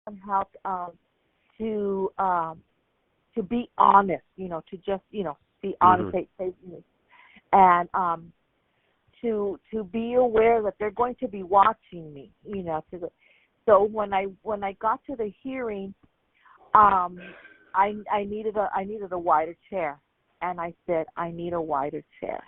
some help to to be honest, to just be honest, Mhm. say, and to be aware that they're going to be watching me, so when I got to the hearing, um, I needed a wider chair, and I said I need a wider chair,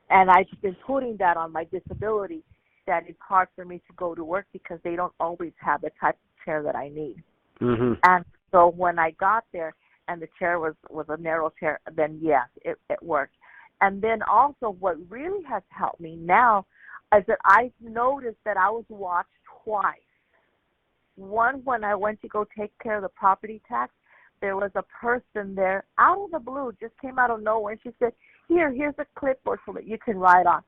and I've been putting that on my disability, that it's hard for me to go to work because they don't always have the type of chair that I need. Mhm. And so when I got there and the chair was a narrow chair, then yes, it worked. And then also what really has helped me now is that I've noticed that I was watched twice. One, when I went to go take care of the property tax, there was a person there out of the blue, just came out of nowhere, and she said, here's a clipboard so that you can write on.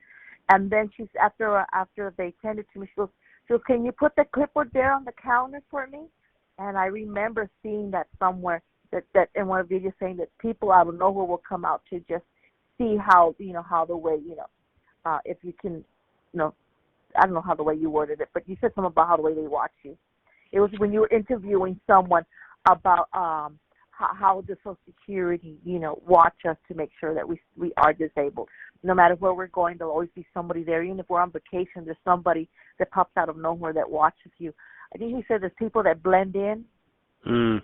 And then she's after they tended to me, she goes, can you put the clipboard there on the counter for me? And I remember seeing that somewhere, that in one of the videos, saying that people out of nowhere will come out to just see how how the way if you can, I don't know how the way you worded it, but you said something about how the way they watch you. It was when you were interviewing someone about how the Social Security, watch us to make sure that we are disabled. No matter where we're going, there'll always be somebody there. Even if we're on vacation, there's somebody that pops out of nowhere that watches you. I think he said there's people that blend in. Mm.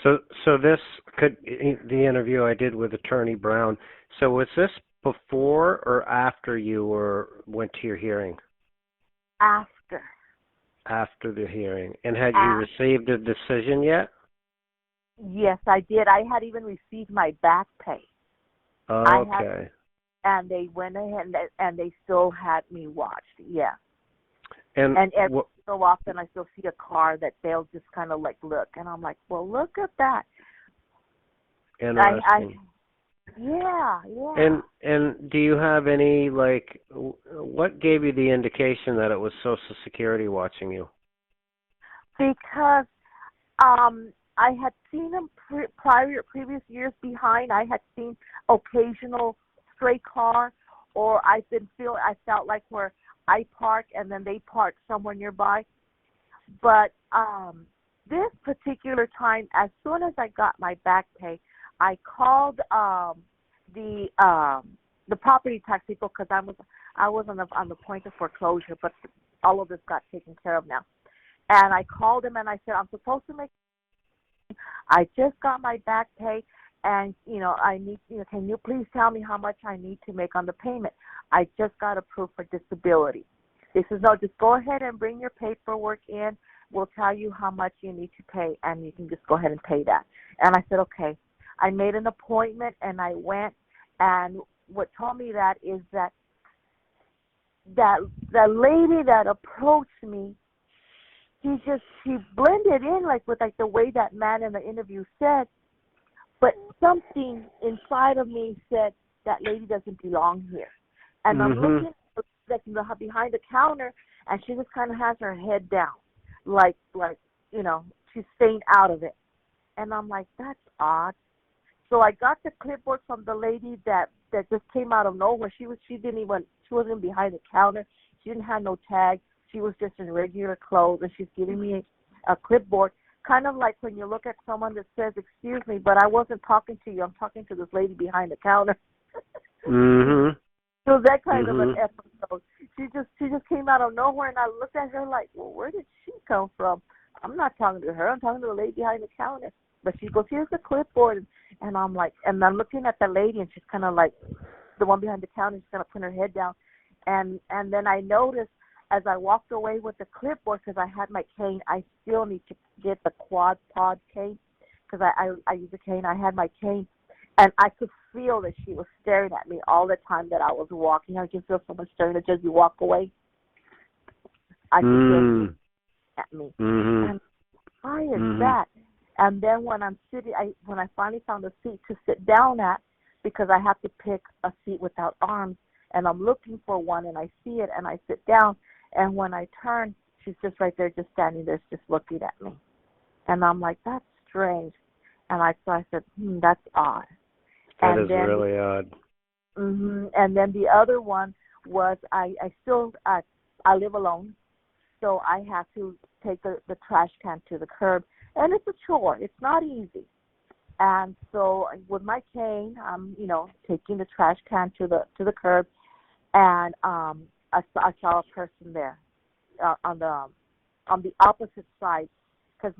So this the interview I did with Attorney Brown. So was this before or after you went to your hearing? After. After the hearing. And had you received a decision yet? Yes, I did. I had even received my back pay. Okay. And they went ahead and they still had me watched. Yeah. And every so often I still see a car that they'll just kind of look, and I'm like, well, look at that. Interesting. Yeah. And do you have any, what gave you the indication that it was Social Security watching you? Because I had seen them previous years behind. I had seen occasional stray car, or I felt like where I park and then they park somewhere nearby. But this particular time, as soon as I got my back pay, I called the property tax people, because I was on the point of foreclosure, but all of this got taken care of now. And I called them and I said, I'm supposed to make. I just got my back pay, and I need. Can you please tell me how much I need to make on the payment? I just got approved for disability. They says, no, just go ahead and bring your paperwork in. We'll tell you how much you need to pay, and you can just go ahead and pay that. And I said, okay. I made an appointment, and I went, and what told me that is that the lady that approached me, she blended in with the way that man in the interview said, but something inside of me said that lady doesn't belong here. And I'm looking behind the counter, and she just kind of has her head down, she's staying out of it. And I'm like, that's odd. So I got the clipboard from the lady that just came out of nowhere. She wasn't behind the counter. She didn't have no tag. She was just in regular clothes, and she's giving me a clipboard, kind of like when you look at someone that says, excuse me, but I wasn't talking to you. I'm talking to this lady behind the counter. Mhm. So that kind of an episode. She just came out of nowhere, and I looked at her like, well, where did she come from? I'm not talking to her. I'm talking to the lady behind the counter. But she goes, here's the clipboard. And I'm like, and I'm looking at the lady, and she's kind of like, the one behind the counter, she's kind of putting her head down. And then I noticed as I walked away with the clipboard, because I had my cane, I still need to get the quad pod cane, because I use a cane. I had my cane, and I could feel that she was staring at me all the time that I was walking. I could feel someone staring at you as you walk away. I could feel her at me. Mhm. And why is that? And then when I'm sitting, when I finally found a seat to sit down at, because I have to pick a seat without arms, and I'm looking for one, and I see it, and I sit down, and when I turn, she's just right there, just standing there, just looking at me. And I'm like, that's strange. And so I said, that's odd. That is really odd. And then the other one was I live alone, so I have to take the trash can to the curb, and it's a chore. It's not easy. And so with my cane, I'm, taking the trash can to the curb, and I saw a person there on the opposite side, because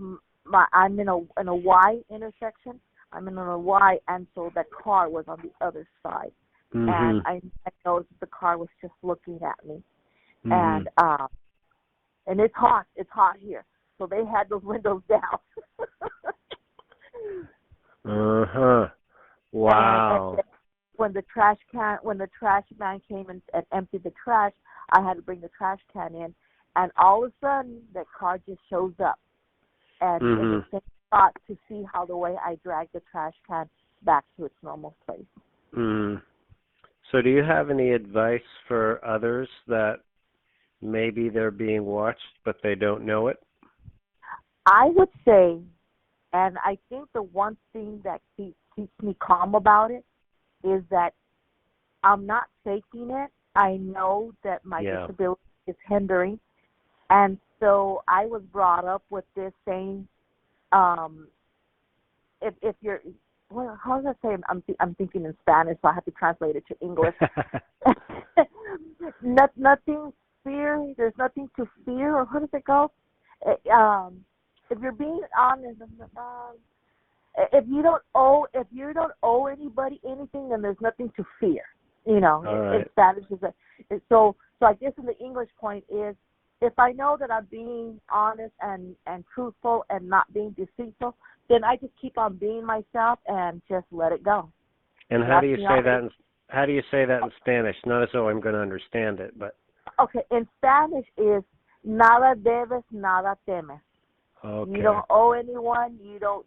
I'm in a Y intersection. I'm in a Y, and so that car was on the other side, and I noticed the car was just looking at me, and it's hot. It's hot here, so they had those windows down. Wow. And when the trash man came and emptied the trash, I had to bring the trash can in, and all of a sudden that car just shows up, and in the same spot to see how the way I dragged the trash can back to its normal place. So do you have any advice for others that maybe they're being watched but they don't know it? I would say, and I think the one thing that keeps me calm about it is that I'm not faking it. I know that my disability is hindering, and so I was brought up with this saying, if you're, well, how does I say? I'm thinking in Spanish, so I have to translate it to English. Nothing fear. There's nothing to fear, or how does it go? If you're being honest, if you don't owe anybody anything, then there's nothing to fear. Right. In Spanish is so I guess in the English point is, if I know that I'm being honest and truthful and not being deceitful, then I just keep on being myself and just let it go. And how do you say that? How do you say that in Spanish? Not as though I'm going to understand it, but okay. In Spanish is nada debes, nada temes. Okay. You don't owe anyone. You don't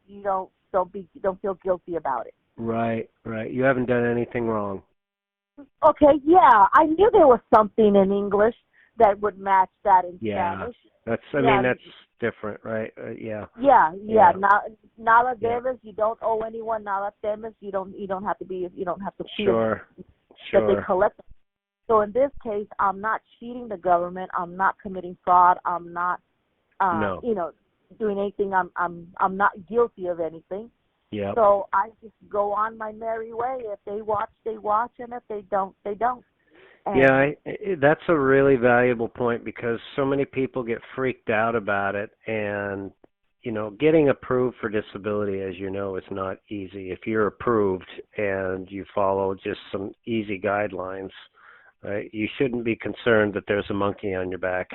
feel guilty about it. Right. You haven't done anything wrong. Okay, yeah. I knew there was something in English that would match that in Spanish. That's that's different, right? Yeah. Nada debes, you don't owe anyone. Nada temes, you don't have to feel that they collect. So in this case, I'm not cheating the government. I'm not committing fraud. I'm not doing anything. I'm not guilty of anything. Yeah. So I just go on my merry way. If they watch, they watch, and if they don't, they don't. And that's a really valuable point, because so many people get freaked out about it, and getting approved for disability, as you know, is not easy. If you're approved and you follow just some easy guidelines, right, you shouldn't be concerned that there's a monkey on your back.